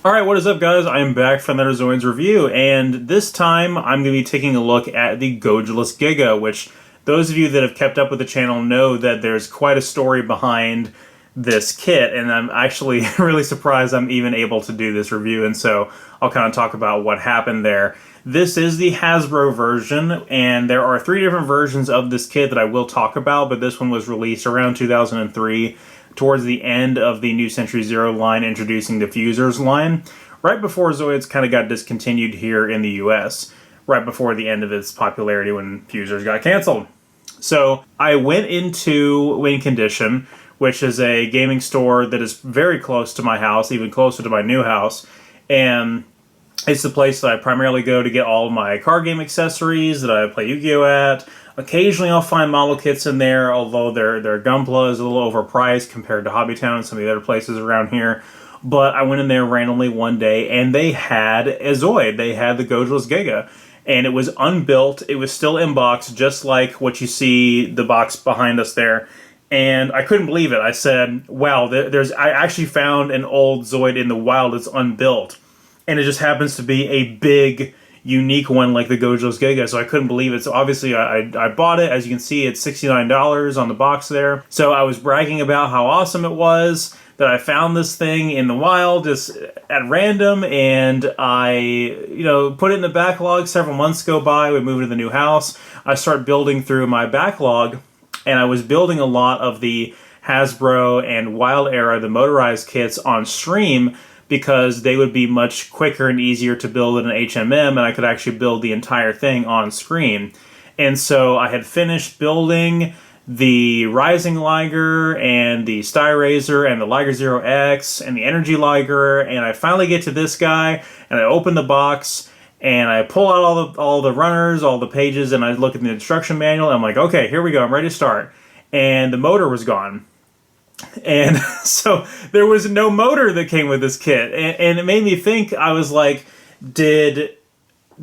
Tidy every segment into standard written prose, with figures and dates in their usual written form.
Alright, what is up guys? I am back for another Zoids review, and this time I'm going to be taking a look at the Gojulas Giga, which those of you that have kept up with the channel know that there's quite a story behind this kit, and I'm actually really surprised I'm even able to do this review, and so I'll kind of talk about what happened there. This is the Hasbro version, and there are 3 different versions of this kit that I will talk about, but this one was released around 2003, towards the end of the New Century Zero line, introducing the Fuzors line, right before Zoids kind of got discontinued here in the US, right before the end of its popularity when Fuzors got canceled. So I went into Win Condition, which is a gaming store that is very close to my house, even closer to my new house, and it's the place that I primarily go to get all of my card game accessories that I play Yu-Gi-Oh! At. Occasionally I'll find model kits in there, although their Gunpla is a little overpriced compared to Hobbytown and some of the other places around here. But I went in there randomly one day, and they had a Zoid. They had the Gojulas Giga. And it was unbuilt. It was still in box, just like what you see the box behind us there. And I couldn't believe it. I said, wow, I actually found an old Zoid in the wild that's unbuilt. And it just happens to be a big, unique one like the Gojulas Giga, so I couldn't believe it. So obviously I bought it. As you can see, it's $69 on the box there. So I was bragging about how awesome it was that I found this thing in the wild just at random, and I, put it in the backlog. Several months go by, we moved to the new house. I start building through my backlog, and I was building a lot of the Hasbro and Wild Era, the motorized kits, on stream, because they would be much quicker and easier to build in an HMM, and I could actually build the entire thing on screen. And so I had finished building the Rising Liger and the Styrazer and the Liger Zero X and the Energy Liger, and I finally get to this guy, and I open the box, and I pull out all the runners, all the pages, and I look at the instruction manual, and I'm like, okay, here we go, I'm ready to start. And the motor was gone. And so there was no motor that came with this kit, and it made me think. I was like, was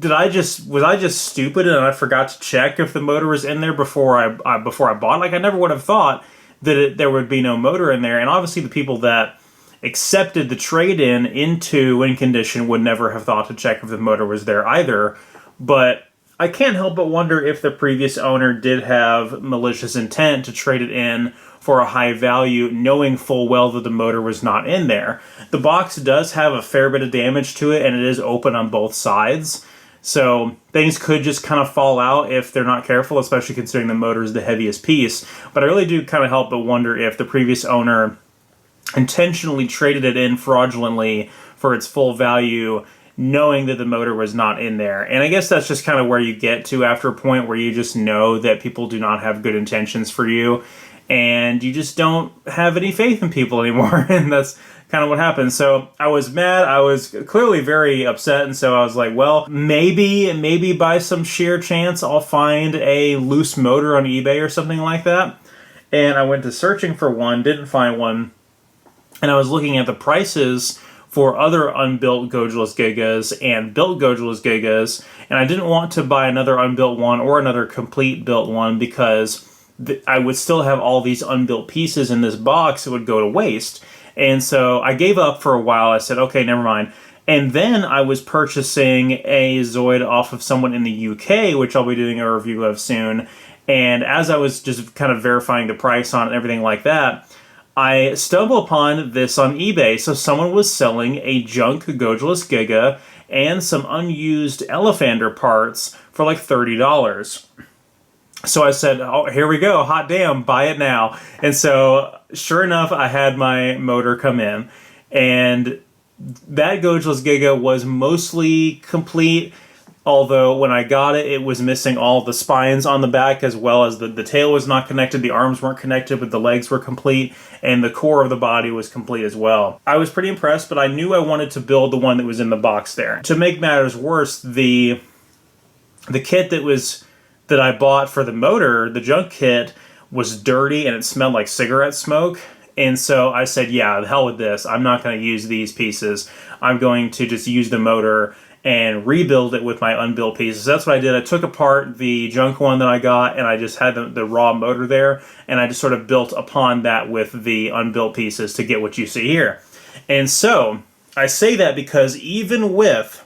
I just stupid and I forgot to check if the motor was in there before I bought? Like, I never would have thought that there would be no motor in there. And obviously the people that accepted the trade-in into Win Condition would never have thought to check if the motor was there either. But I can't help but wonder if the previous owner did have malicious intent to trade it in for a high value, knowing full well that the motor was not in there. The box does have a fair bit of damage to it, and it is open on both sides. So things could just kind of fall out if they're not careful, especially considering the motor is the heaviest piece. But I really do kind of help but wonder if the previous owner intentionally traded it in fraudulently for its full value, knowing that the motor was not in there. And I guess that's just kind of where you get to after a point where you just know that people do not have good intentions for you, and you just don't have any faith in people anymore. And that's kind of what happened. So I was mad. I was clearly very upset, and so I was like, well, maybe by some sheer chance I'll find a loose motor on eBay or something like that. And I went to searching for one, didn't find one, and I was looking at the prices for other unbuilt Gojulas Gigas and built Gojulas Gigas, and I didn't want to buy another unbuilt one or another complete built one, because I would still have all these unbuilt pieces in this box that would go to waste. And so I gave up for a while. I said, okay, never mind. And then I was purchasing a Zoid off of someone in the UK, which I'll be doing a review of soon. And as I was just kind of verifying the price on it and everything like that, I stumbled upon this on eBay. So someone was selling a junk Gojulas Giga and some unused Elephander parts for like $30. So I said, oh, here we go, hot damn, buy it now. And so, sure enough, I had my motor come in, and that Gojulas Giga was mostly complete, although when I got it, it was missing all the spines on the back, as well as the tail was not connected, the arms weren't connected, but the legs were complete, and the core of the body was complete as well. I was pretty impressed, but I knew I wanted to build the one that was in the box there. To make matters worse, the kit that I bought for the motor, the junk kit, was dirty and it smelled like cigarette smoke. And so I said, yeah, the hell with this. I'm not going to use these pieces. I'm going to just use the motor and rebuild it with my unbuilt pieces. That's what I did. I took apart the junk one that I got, and I just had the raw motor there, and I just sort of built upon that with the unbuilt pieces to get what you see here. And so I say that because even with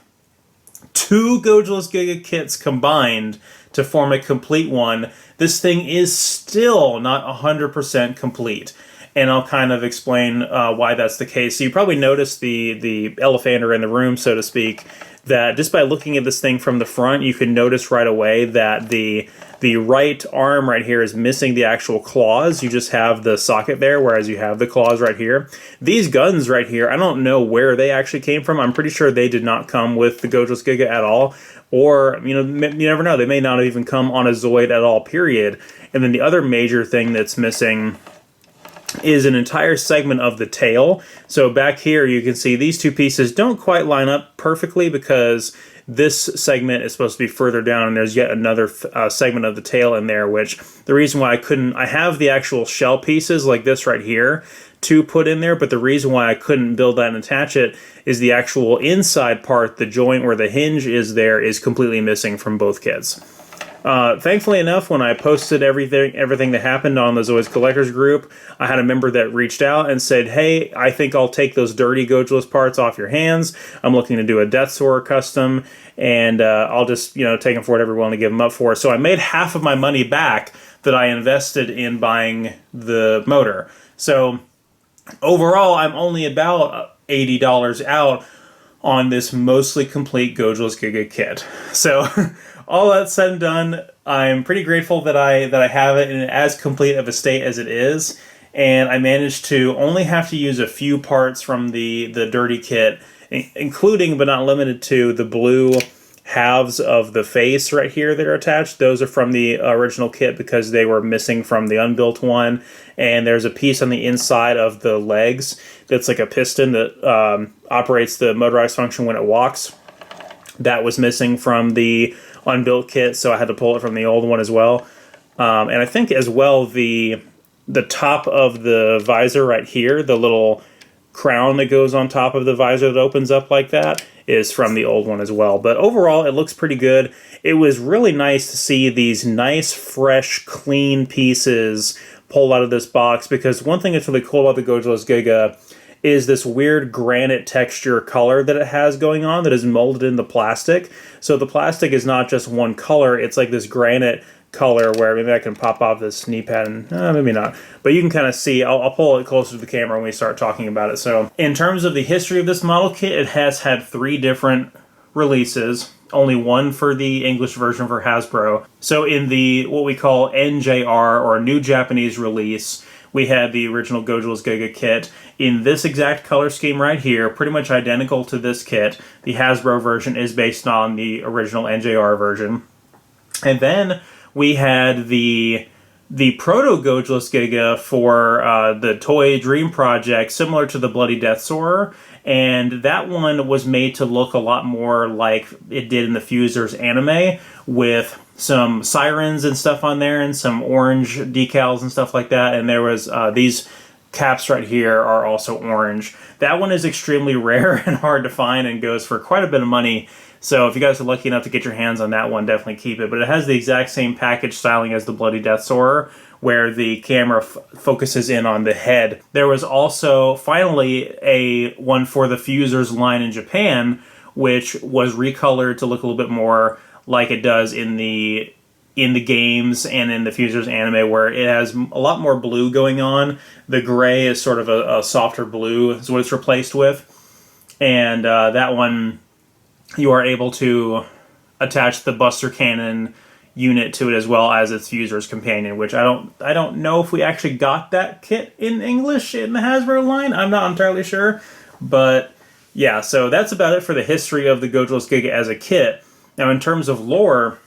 2 Gojulas Giga kits combined to form a complete one, this thing is still not 100% complete. And I'll kind of explain why that's the case. So you probably noticed the elephanter in the room, so to speak, that just by looking at this thing from the front, you can notice right away that the right arm right here is missing the actual claws. You just have the socket there, whereas you have the claws right here. These guns right here, I don't know where they actually came from. I'm pretty sure they did not come with the Gojulas Giga at all. Or, you never know. They may not have even come on a Zoid at all, period. And then the other major thing that's missing is an entire segment of the tail. So back here you can see these two pieces don't quite line up perfectly because this segment is supposed to be further down, and there's yet another segment of the tail in there, which the reason why I have the actual shell pieces like this right here to put in there, but the reason why I couldn't build that and attach it is the actual inside part, the joint where the hinge is there, is completely missing from both kits. Thankfully enough, when I posted everything that happened on the Zoids Collectors group, I had a member that reached out and said, hey, I think I'll take those dirty Gojulas parts off your hands. I'm looking to do a Death Soarer custom, and I'll just, take them for whatever you're willing to give them up for. So I made half of my money back that I invested in buying the motor. So overall, I'm only about $80 out on this mostly complete Gojulas Giga kit. So all that said and done, I'm pretty grateful that I have it in as complete of a state as it is, and I managed to only have to use a few parts from the dirty kit, including but not limited to the blue halves of the face right here that are attached. Those are from the original kit because they were missing from the unbuilt one, and there's a piece on the inside of the legs that's like a piston that operates the motorized function when it walks. That was missing from the unbuilt kit, so I had to pull it from the old one as well. And I think as well the top of the visor right here, the little crown that goes on top of the visor that opens up like that, is from the old one as well. But overall, it looks pretty good. It was really nice to see these nice, fresh, clean pieces pulled out of this box, because one thing that's really cool about the Gojulas Giga is this weird granite texture color that it has going on that is molded in the plastic. So the plastic is not just one color, it's like this granite color where maybe I can pop off this knee pad and maybe not. But you can kind of see, I'll pull it closer to the camera when we start talking about it. So in terms of the history of this model kit, it has had 3 different releases. Only one for the English version for Hasbro. So in the what we call NJR, or New Japanese Release, we had the original Gojulas Giga kit in this exact color scheme right here, pretty much identical to this kit. The Hasbro version is based on the original NJR version. And then we had the Proto Gojulas Giga for the Toy Dream Project, similar to the Bloody Death Soarer. And that one was made to look a lot more like it did in the Fuzors anime, with some sirens and stuff on there and some orange decals and stuff like that. And there was these caps right here are also orange. That one is extremely rare and hard to find and goes for quite a bit of money. So if you guys are lucky enough to get your hands on that one, definitely keep it. But it has the exact same package styling as the Bloody Death Soarer, where the camera focuses in on the head. There was also finally a one for the Fuzors line in Japan, which was recolored to look a little bit more like it does in the games and in the Fuzors anime, where it has a lot more blue going on. The gray is sort of a softer blue is what it's replaced with. And that one, you are able to attach the Buster Cannon unit to it as well as its Fuzors companion, which I don't know if we actually got that kit in English in the Hasbro line. I'm not entirely sure. But yeah, so that's about it for the history of the Gojulas Giga as a kit. Now, in terms of lore,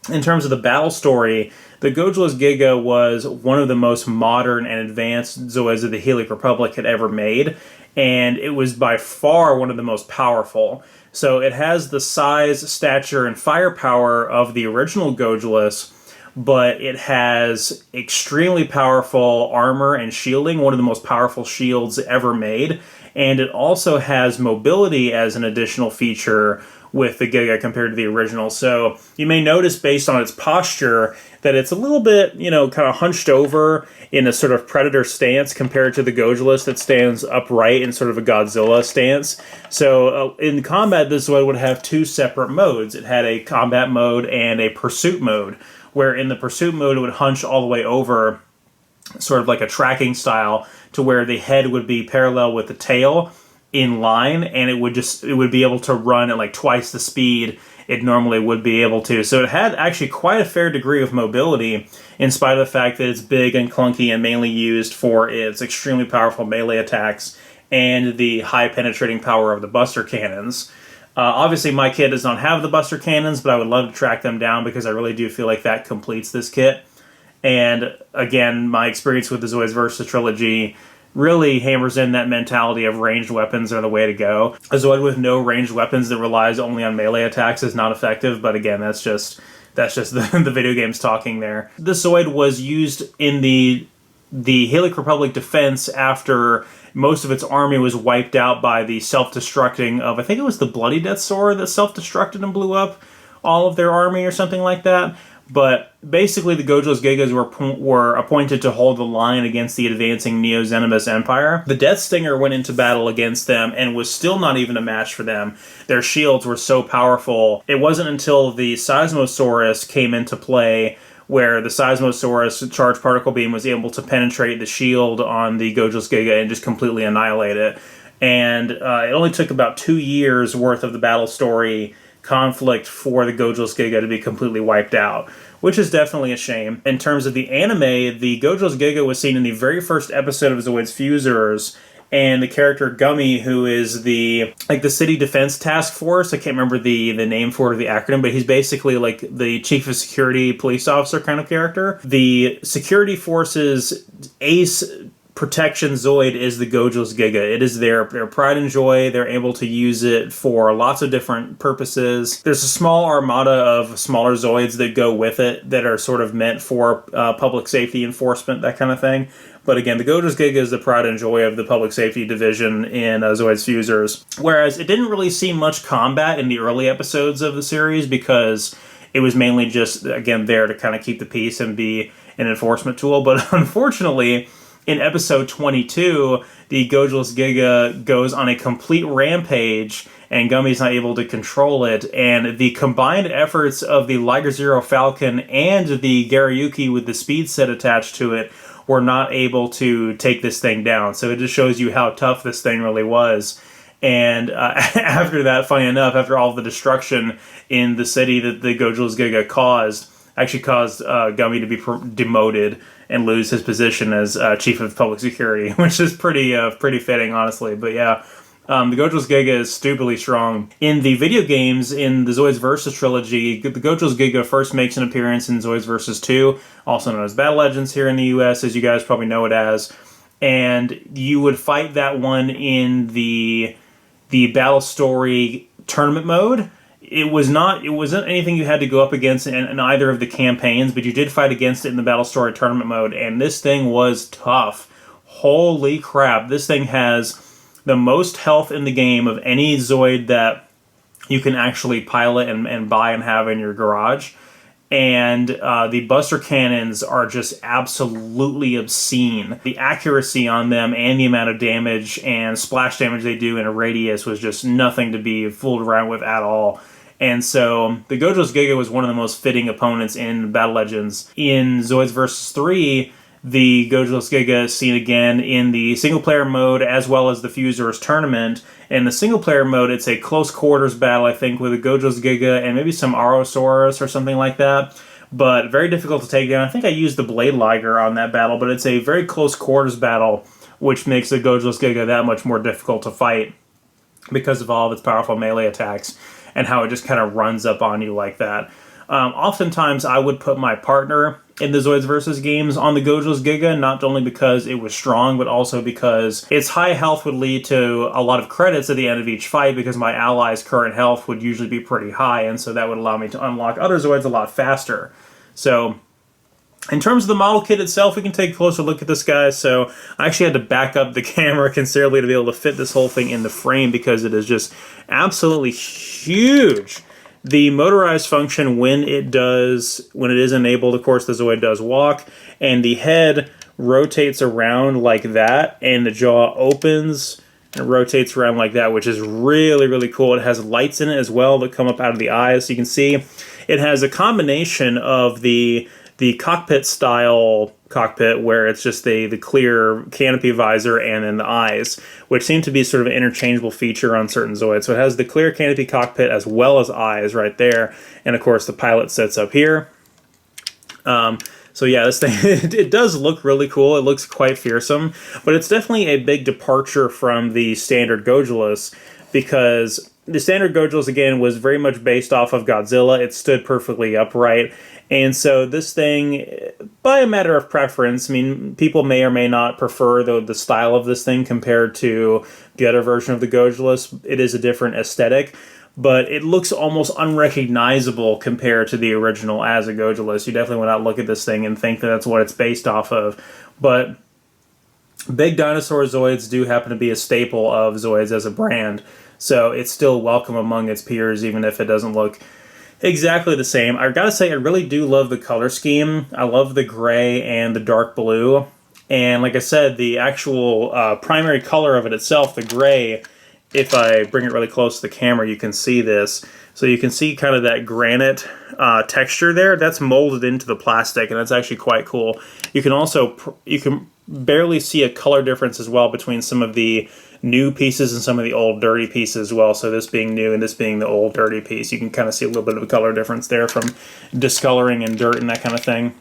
in terms of the battle story, the Gojulas Giga was one of the most modern and advanced Zoids that the Helic Republic had ever made, and it was by far one of the most powerful. So it has the size, stature, and firepower of the original Gojulas, but it has extremely powerful armor and shielding, one of the most powerful shields ever made. and it also has mobility as an additional feature with the Giga compared to the original. So you may notice based on its posture that it's a little bit, kind of hunched over in a sort of predator stance compared to the Gojulus that stands upright in sort of a Godzilla stance. So in combat, this Zoid would have two separate modes. It had a combat mode and a pursuit mode, where in the pursuit mode it would hunch all the way over, sort of like a tracking style, to where the head would be parallel with the tail in line, and it would be able to run at like twice the speed it normally would be able to. So it had actually quite a fair degree of mobility, in spite of the fact that it's big and clunky and mainly used for its extremely powerful melee attacks and the high penetrating power of the Buster Cannons. Obviously, my kit does not have the Buster Cannons, but I would love to track them down because I really do feel like that completes this kit. And again, my experience with the Zoids Versus Trilogy really hammers in that mentality of ranged weapons are the way to go. A Zoid with no ranged weapons that relies only on melee attacks is not effective, but again, that's just the video games talking there. This Zoid was used in the Halic Republic defense after most of its army was wiped out by the self-destructing of, I think it was the Bloody Death Sword that self-destructed and blew up all of their army or something like that. But basically, the Gojulas Gigas were appointed to hold the line against the advancing Neo-Xenobus Empire. The Death Stinger went into battle against them and was still not even a match for them. Their shields were so powerful. It wasn't until the Seismosaurus came into play where the Seismosaurus charged particle beam was able to penetrate the shield on the Gojulas Giga and just completely annihilate it. And it only took about 2 years worth of the battle story conflict for the Gojulas Giga to be completely wiped out, which is definitely a shame. In terms of the anime, the Gojulas Giga was seen in the very first episode of Zoids Fuzors, and the character Gummy, who is the city defense task force, I can't remember the name for it or the acronym, but he's basically like the chief of security police officer kind of character. The security force's ace protection Zoid is the Gojulas Giga. It is their pride and joy. They're able to use it for lots of different purposes. There's a small armada of smaller Zoids that go with it that are sort of meant for public safety enforcement, that kind of thing. But again, the Gojulas Giga is the pride and joy of the public safety division in Zoids Fuzors. Whereas it didn't really see much combat in the early episodes of the series because it was mainly just, again, there to kind of keep the peace and be an enforcement tool. But unfortunately, in episode 22, the Gojulas Giga goes on a complete rampage, and Gummy's not able to control it, and the combined efforts of the Liger Zero Falcon and the Garayuki with the speed set attached to it were not able to take this thing down. So it just shows you how tough this thing really was. And after that, funny enough, after all the destruction in the city that the Gojulas Giga caused Gummy to be demoted and lose his position as chief of public security, which is pretty fitting, honestly. But yeah, the Gojulas Giga is stupidly strong. In the video games, in the Zoids Versus Trilogy, the Gojulas Giga first makes an appearance in Zoids Versus 2, also known as Battle Legends here in the US, as you guys probably know it as. And you would fight that one in the Battle Story tournament mode. It wasn't anything you had to go up against in either of the campaigns, but you did fight against it in the Battle Story tournament mode, and this thing was tough. Holy crap, this thing has the most health in the game of any Zoid that you can actually pilot and buy and have in your garage. And the Buster Cannons are just absolutely obscene. The accuracy on them and the amount of damage and splash damage they do in a radius was just nothing to be fooled around with at all. And so the Gojulas Giga was one of the most fitting opponents in Battle Legends. In Zoids Versus 3, the Gojulas Giga is seen again in the single-player mode as well as the Fuzors tournament. In the single-player mode, it's a close quarters battle, I think, with a Gojulas Giga and maybe some Arosaurus or something like that. But very difficult to take down. I think I used the Blade Liger on that battle, but it's a very close quarters battle, which makes the Gojulas Giga that much more difficult to fight because of all of its powerful melee attacks and how it just kind of runs up on you like that. Oftentimes, I would put my partner in the Zoids Versus games on the Gojulas Giga, not only because it was strong, but also because its high health would lead to a lot of credits at the end of each fight, because my ally's current health would usually be pretty high, and so that would allow me to unlock other Zoids a lot faster. So In terms of the model kit itself, we can take a closer look at this guy. So I actually had to back up the camera considerably to be able to fit this whole thing in the frame because it is just absolutely huge. The motorized function, when it is enabled, of course, the Zoid does walk, and the head rotates around like that, and the jaw opens and rotates around like that, which is really, really cool. It has lights in it as well that come up out of the eyes. So you can see it has a combination of the cockpit style cockpit where it's just the clear canopy visor and then the eyes, which seem to be sort of an interchangeable feature on certain Zoids. So it has the clear canopy cockpit as well as eyes right there, and of course the pilot sits up here. So yeah, this thing, it does look really cool. It looks quite fearsome, but it's definitely a big departure from the standard Gojulus, because the standard Gojulus, again, was very much based off of Godzilla. It stood perfectly upright. And so this thing, by a matter of preference, I mean, people may or may not prefer the style of this thing compared to the other version of the Gojulus. It is a different aesthetic, but it looks almost unrecognizable compared to the original as a Gojulus. You definitely would not look at this thing and think that that's what it's based off of. But big dinosaur Zoids do happen to be a staple of Zoids as a brand, so it's still welcome among its peers, even if it doesn't look exactly the same. I gotta say, I really do love the color scheme. I love the gray and the dark blue. And like I said, the actual primary color of it itself, the gray, if I bring it really close to the camera, you can see this. So you can see kind of that granite texture there. That's molded into the plastic, and that's actually quite cool. You can also, you can barely see a color difference as well between some of the new pieces and some of the old dirty pieces as well. So this being new and this being the old dirty piece, you can kind of see a little bit of a color difference there from discoloring and dirt and that kind of thing.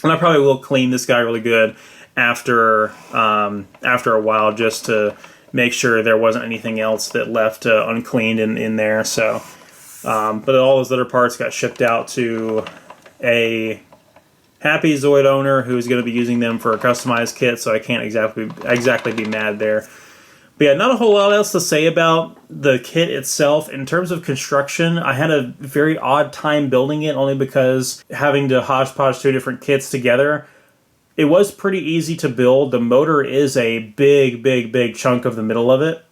And I probably will clean this guy really good after a while, just to make sure there wasn't anything else that left uncleaned in there. So, but all those other parts got shipped out to a happy Zoid owner who's going to be using them for a customized kit, so I can't exactly be mad there. But yeah, not a whole lot else to say about the kit itself. In terms of construction, I had a very odd time building it, only because having to hodgepodge two different kits together, it was pretty easy to build. The motor is a big chunk of the middle of it.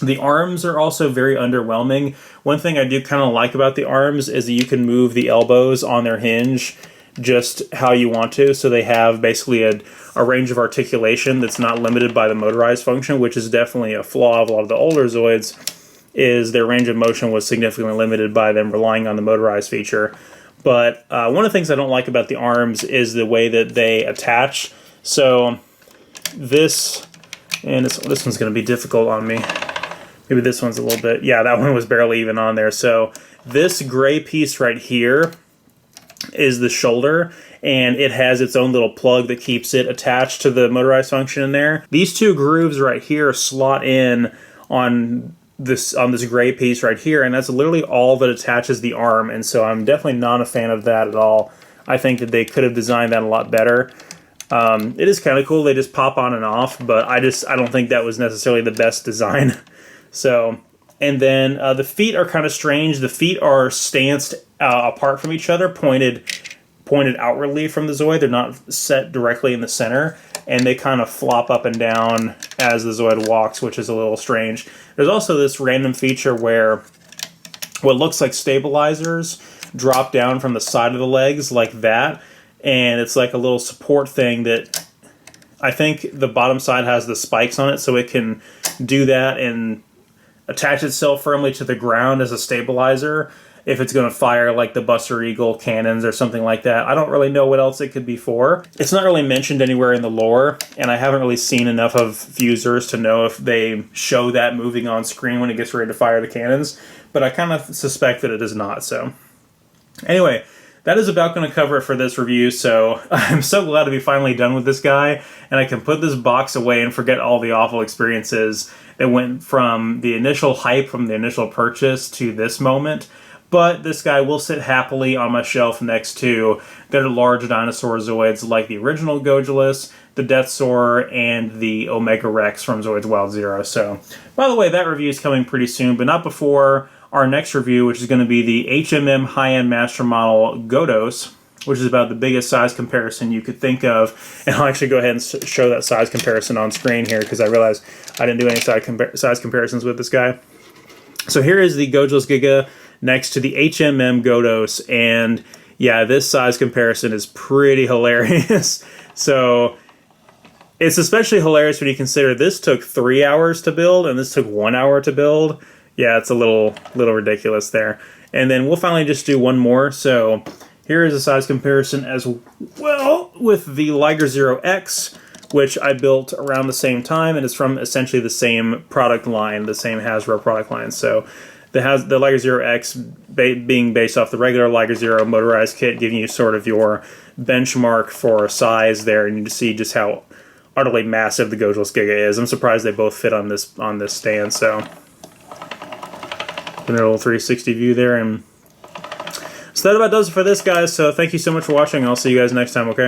The arms are also very underwhelming. One thing I do kind of like about the arms is that you can move the elbows on their hinge just how you want to, so they have basically a range of articulation that's not limited by the motorized function, which is definitely a flaw of a lot of the older Zoids, is their range of motion was significantly limited by them relying on the motorized feature. But one of the things I don't like about the arms is the way that they attach. So this, and this one's going to be difficult on me. Maybe this one's a little bit, yeah, that one was barely even on there. So this gray piece right here is the shoulder, and it has its own little plug that keeps it attached to the motorized function in there. These two grooves right here slot in on this gray piece right here, and that's literally all that attaches the arm, and so I'm definitely not a fan of that at all. I think that they could have designed that a lot better. It is kind of cool, they just pop on and off, but I don't think that was necessarily the best design. So, and then the feet are kind of strange. The feet are stanced apart from each other, pointed outwardly from the Zoid. They're not set directly in the center, and they kind of flop up and down as the Zoid walks, which is a little strange. There's also this random feature where what looks like stabilizers drop down from the side of the legs like that, and it's like a little support thing that I think the bottom side has the spikes on it, so it can do that and attach itself firmly to the ground as a stabilizer if it's going to fire like the Buster Eagle cannons or something like that. I don't really know what else it could be for. It's not really mentioned anywhere in the lore, and I haven't really seen enough of Fuzors to know if they show that moving on screen when it gets ready to fire the cannons, but I kind of suspect that it is not. So anyway, that is about going to cover it for this review, so I'm so glad to be finally done with this guy, and I can put this box away and forget all the awful experiences that went from the initial hype from the initial purchase to this moment. But this guy will sit happily on my shelf next to their large dinosaur Zoids like the original Gojulus, the Deathsaur, and the Omega Rex from Zoids Wild Zero. So, by the way, that review is coming pretty soon, but not before our next review, which is going to be the HMM high-end master model Godos. which is about the biggest size comparison you could think of. And I'll actually go ahead and show that size comparison on screen here, because I realized I didn't do any size comparisons with this guy. So here is the Gojulas Giga next to the HMM Godos, and yeah, this size comparison is pretty hilarious. So it's especially hilarious when you consider this took 3 hours to build and this took 1 hour to build. Yeah, it's a little ridiculous there. And then we'll finally just do one more. So here is a size comparison as well with the Liger Zero X, which I built around the same time, and it's from essentially the same product line, the same Hasbro product line. So the Liger Zero X being based off the regular Liger Zero motorized kit, giving you sort of your benchmark for size there, and you see just how utterly massive the Gojulas Giga is. I'm surprised they both fit on this stand. So a little 360 view there, and so that about does it for this, guys. So thank you so much for watching. I'll see you guys next time, okay?